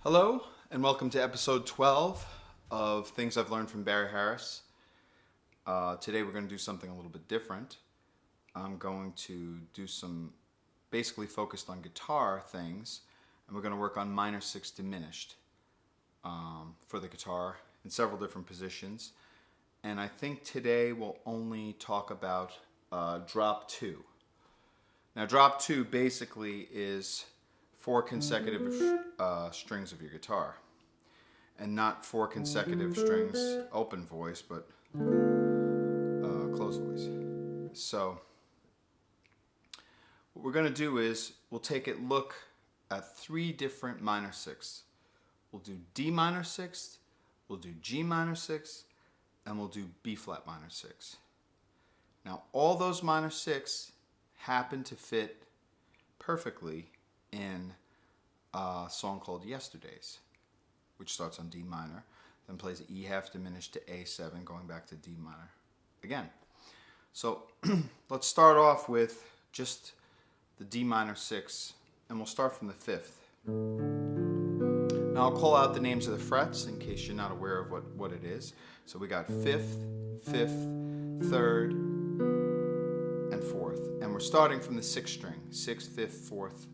Hello, and welcome to episode 12 of Things I've Learned from Barry Harris. Today we're going to do something a little bit different. I'm going to do some basically focused on guitar things, and we're going to work on minor 6 diminished for the guitar in several different positions. And I think today we'll only talk about drop 2. Now drop 2 basically is 4 consecutive strings of your guitar, and not 4 consecutive strings open voice, but closed voice. So what we're going to do is we'll take a look at 3 different minor 6. We'll do D minor 6, we'll do G minor 6, and we'll do B flat minor 6. Now all those minor 6 happen to fit perfectly in a song called Yesterdays, which starts on D minor, then plays E half diminished to A7, going back to D minor again. So let's start off with just the D minor 6, and we'll start from the 5th. Now I'll call out the names of the frets in case you're not aware of what it is. So we got 5th, 5th, 3rd, and 4th. And we're starting from the 6th string, 6th, 5th, 4th,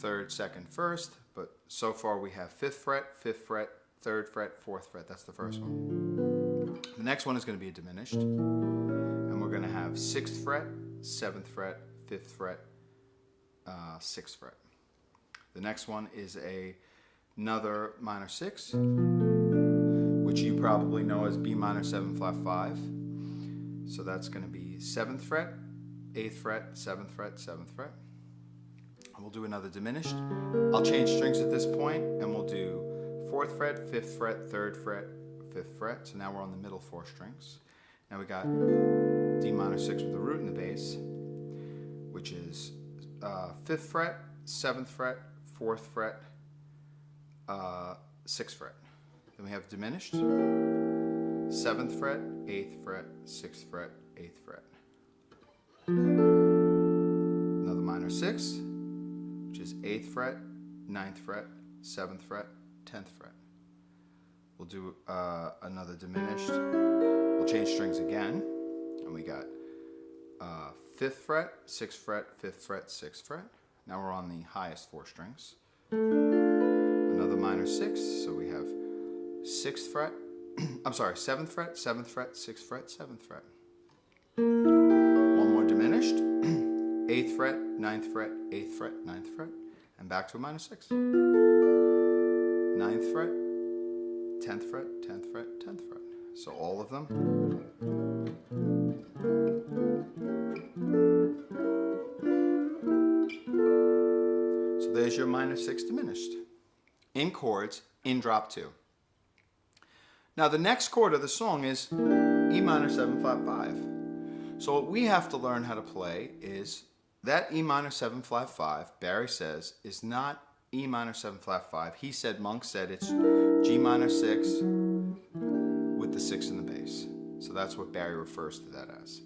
3rd, 2nd, 1st, but so far we have 5th fret, 5th fret, 3rd fret, 4th fret. That's the first one. The next one is going to be a diminished, and we're going to have 6th fret, 7th fret, 5th fret, 6th fret. The next one is another minor 6, which you probably know as B minor 7 flat 5. So that's going to be 7th fret, 8th fret, 7th fret, 7th fret. We'll do another diminished. I'll change strings at this point, and we'll do 4th fret, 5th fret, 3rd fret, 5th fret. So now we're on the middle 4 strings. Now we got D minor 6 with the root in the bass, which is 5th fret, 7th fret, 4th fret, 6th fret. Then we have diminished, 7th fret, 8th fret, 6th fret, 8th fret. Another minor 6, which is 8th fret, 9th fret, 7th fret, 10th fret. We'll do another diminished. We'll change strings again, and we got 5th fret, 6th fret, 5th fret, 6th fret. Now we're on the highest 4 strings. Another minor 6, so we have 6th fret, 7th fret, 7th fret, 6th fret, 7th fret. One more diminished, 8th fret, 9th fret, 8th fret, 9th fret, and back to a minor 6. 9th fret, 10th fret, 10th fret, 10th fret. So all of them. So there's your minor 6 diminished in chords in drop 2. Now the next chord of the song is E minor 7 flat 5. So what we have to learn how to play is that E minor 7 flat 5, Barry says, is not E minor 7 flat 5. He said, Monk said, it's G minor 6 with the 6 in the bass. So that's what Barry refers to that as.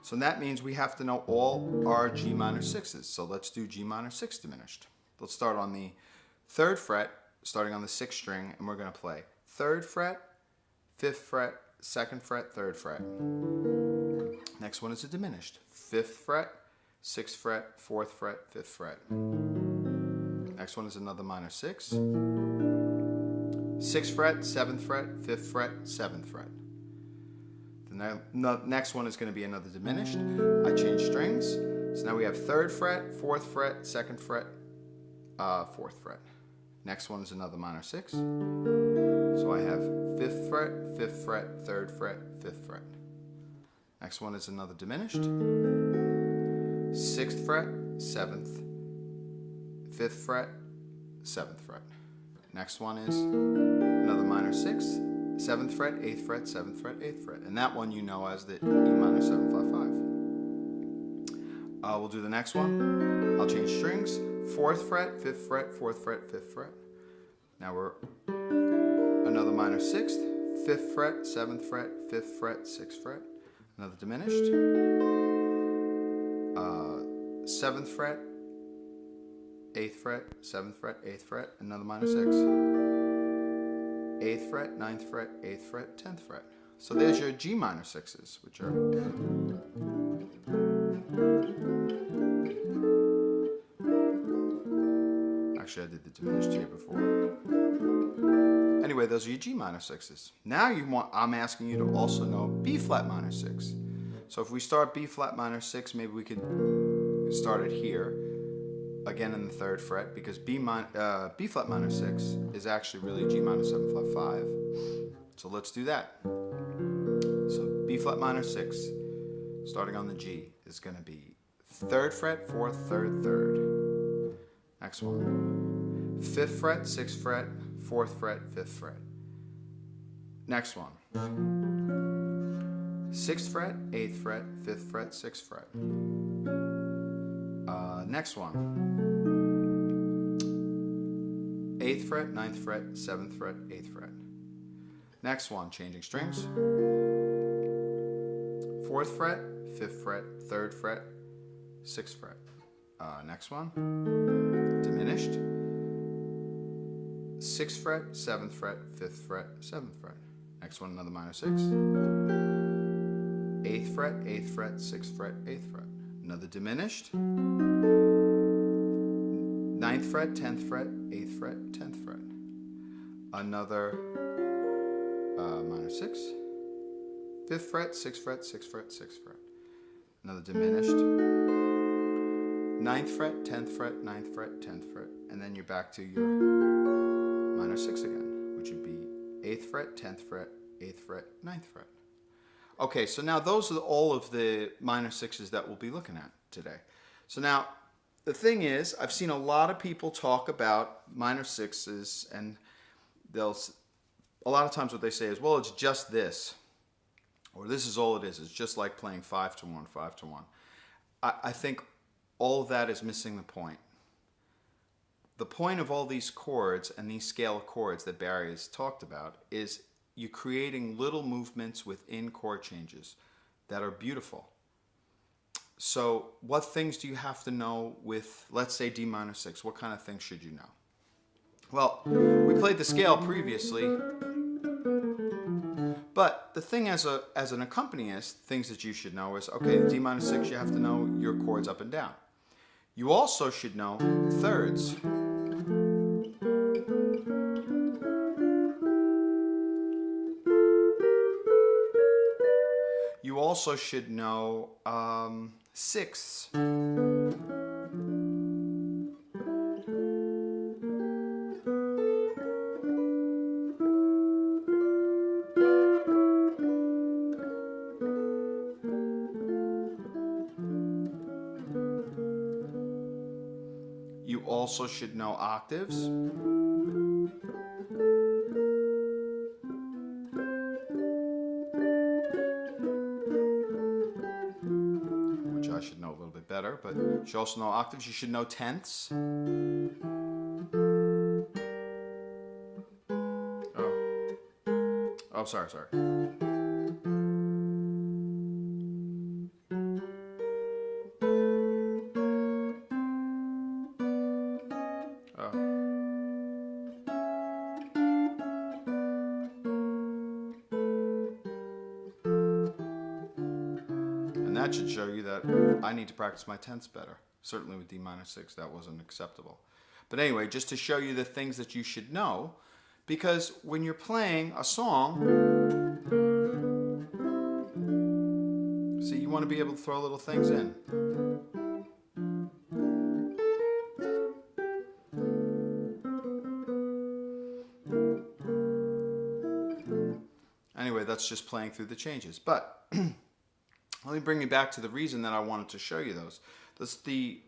So that means we have to know all our G minor 6s. So let's do G minor 6 diminished. Let's start on the 3rd fret, starting on the 6th string, and we're going to play 3rd fret, 5th fret, 2nd fret, 3rd fret. Next one is a diminished. 5th fret, 6th fret, 4th fret, 5th fret. Next one is another minor 6. 6th fret, 7th fret, 5th fret, 7th fret. The next one is going to be another diminished. I change strings. So now we have 3rd fret, 4th fret, 2nd fret, 4th fret. Next one is another minor 6. So I have 5th fret, 5th fret, 3rd fret, 5th fret. Next one is another diminished. 6th fret, 7th, 5th fret, 7th fret. Next one is another minor 6, 7th fret, 8th fret, 7th fret, 8th fret. And that one you know as the E minor 7 flat 5. We'll do the next one. I'll change strings. 4th fret, 5th fret, 4th fret, 5th fret. Now we're another minor 6th, 5th fret, 7th fret, 5th fret, 6th fret. Another diminished. 7th fret, 8th fret, 7th fret, 8th fret, another minor 6. 8th fret, 9th fret, 8th fret, 10th fret. So there's your G minor 6s, which are actually I did the diminished here before. Anyway, those are your G minor 6s. Now I'm asking you to also know B flat minor 6. So if we start B flat minor 6, maybe we could start it here, again in the 3rd fret, because B flat minor 6 is actually really G minor 7 flat 5. So let's do that. So B flat minor 6, starting on the G, is going to be 3rd fret, 4th, 3rd, 3rd. Next one. 5th fret, 6th fret, 4th fret, 5th fret. Next one. 6th fret, 8th fret, 5th fret, 6th fret. Next one. 8th fret, 9th fret, 7th fret, 8th fret. Next one, changing strings. 4th fret, 5th fret, 3rd fret, 6th fret. Next one, diminished. 6th fret, 7th fret, 5th fret, 7th fret. Next one, another minor 6. 8th fret, 8th fret, 6th fret, 8th fret. Another diminished. 9th fret, 10th fret, 8th fret, 10th fret. Another minor 6. 5th fret, 6th fret, 6th fret, 6th fret. Another diminished. 9th fret, 10th fret, 9th fret, 10th fret. And then you're back to your minor 6 again, which would be 8th fret, 10th fret, 8th fret, 9th fret. Okay, so now those are all of the minor 6s that we'll be looking at today. So now, the thing is, I've seen a lot of people talk about minor 6s, and a lot of times what they say is, well, it's just this, or this is all it is. It's just like playing 5 to 1, 5 to 1. I think all of that is missing the point. The point of all these chords and these scale chords that Barry has talked about is you creating little movements within chord changes that are beautiful. So what things do you have to know with, let's say, D minor 6? What kind of things should you know? Well, we played the scale previously, but the thing as an accompanist, things that you should know is, okay, D minor 6, you have to know your chords up and down. You also should know thirds. You also should know sixths. You also should know octaves. Which I should know a little bit better, but you should also know octaves. You should know tenths. Oh, sorry. And that should show you that I need to practice my tenths better. Certainly with D minor 6, that wasn't acceptable. But anyway, just to show you the things that you should know, because when you're playing a song, see, you want to be able to throw little things in. Anyway, that's just playing through the changes. But let me bring you back to the reason that I wanted to show you those. The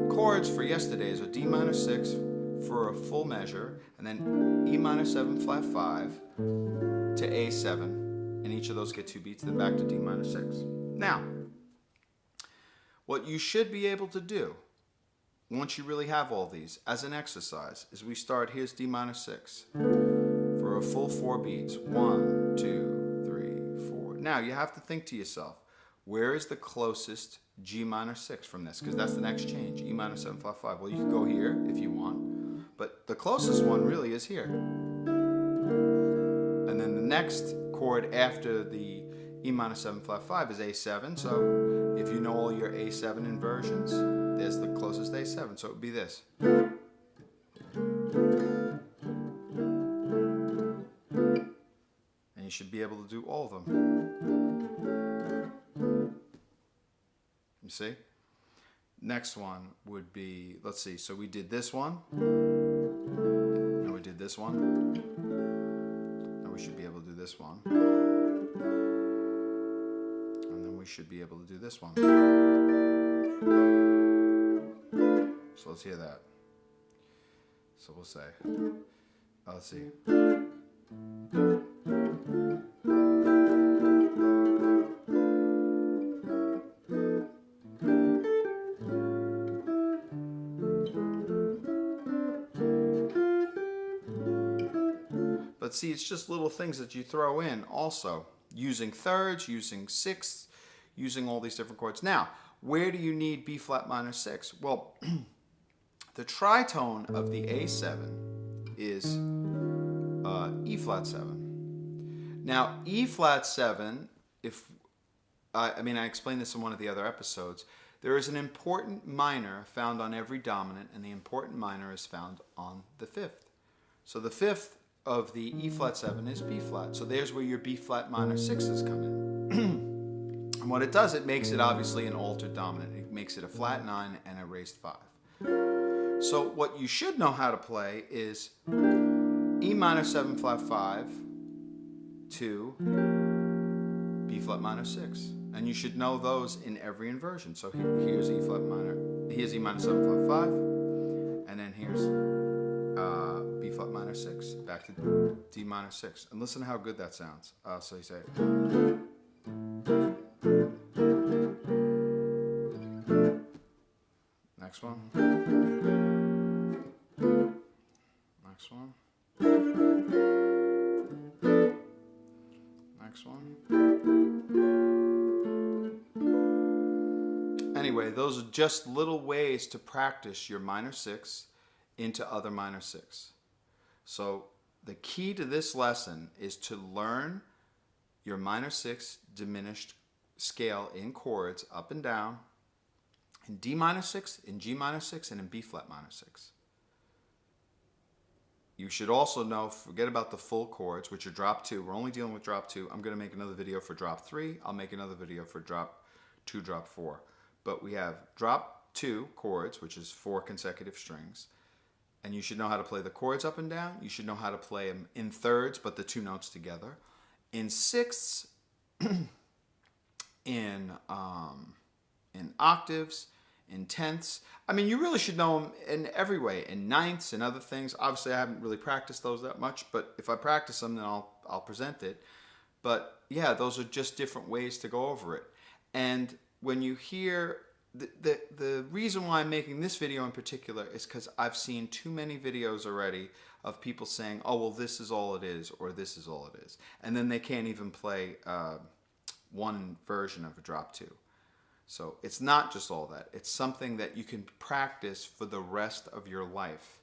chords for yesterday's are D minor 6 for a full measure, and then E minor 7 flat 5 to A7, and each of those get 2 beats, then back to D minor 6. Now, what you should be able to do, once you really have all these, as an exercise, is we start, here's D minor 6, for a full 4 beats. 1, 2, 3, 4. Now, you have to think to yourself, where is the closest G minor 6 from this? Because that's the next change, E minor 7 flat 5. Well, you can go here if you want, but the closest one really is here. And then the next chord after the E minor 7 flat 5 is A7. So if you know all your A7 inversions, there's the closest A7. So it would be this. And you should be able to do all of them. You see? Next one would be, let's see, so we did this one. Now we did this one. Now we should be able to do this one. And then we should be able to do this one. So let's hear that. So we'll say, let's see. But see, it's just little things that you throw in also, using thirds, using sixths, using all these different chords. Now, where do you need B flat minor 6? Well, the tritone of the A7 is E flat 7. Now, E flat 7, I explained this in one of the other episodes, there is an important minor found on every dominant, and the important minor is found on the 5th. So the 5th of the E flat 7 is B flat. So there's where your B flat minor 6s come in. And what it does, it makes it obviously an altered dominant. It makes it a flat 9 and a raised 5. So what you should know how to play is E minor 7 flat 5 to B flat minor 6. And you should know those in every inversion. So here's E flat minor, here's E minor 7 flat 5, and then here's B flat minor 6, back to D minor 6. And listen to how good that sounds. So you say, next one, next one, next one. Anyway, those are just little ways to practice your minor 6 into other minor 6. So the key to this lesson is to learn your minor 6 diminished scale in chords up and down, in D minor 6, in G minor 6, and in B flat minor 6. You should also know, forget about the full chords, which are drop 2. We're only dealing with drop 2. I'm going to make another video for drop 3. I'll make another video for drop 2, drop 4. But we have drop 2 chords, which is 4 consecutive strings. And you should know how to play the chords up and down. You should know how to play them in thirds, but the 2 notes together. In sixths, in octaves, in tenths. I mean, you really should know them in every way. In ninths and other things. Obviously, I haven't really practiced those that much, but if I practice them, then I'll present it. But yeah, those are just different ways to go over it. And when you hear the reason why I'm making this video in particular is because I've seen too many videos already of people saying, oh, well, this is all it is, or this is all it is. And then they can't even play one version of a drop 2. So it's not just all that. It's something that you can practice for the rest of your life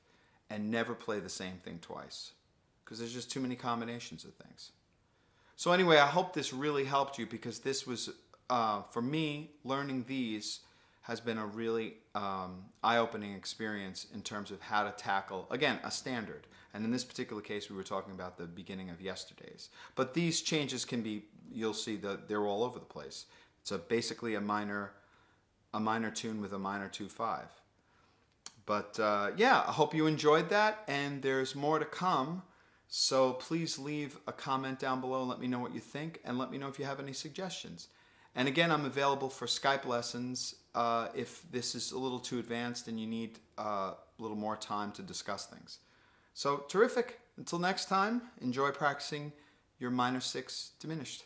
and never play the same thing twice, because there's just too many combinations of things. So anyway, I hope this really helped you, because this was, for me, learning these has been a really eye-opening experience in terms of how to tackle, again, a standard. And in this particular case, we were talking about the beginning of yesterdays. But these changes can be, you'll see that they're all over the place. It's basically a minor tune with a minor 2/5. But yeah, I hope you enjoyed that, and there's more to come. So please leave a comment down below and let me know what you think, and let me know if you have any suggestions. And again, I'm available for Skype lessons if this is a little too advanced and you need a little more time to discuss things. So terrific. Until next time, enjoy practicing your minor 6 diminished.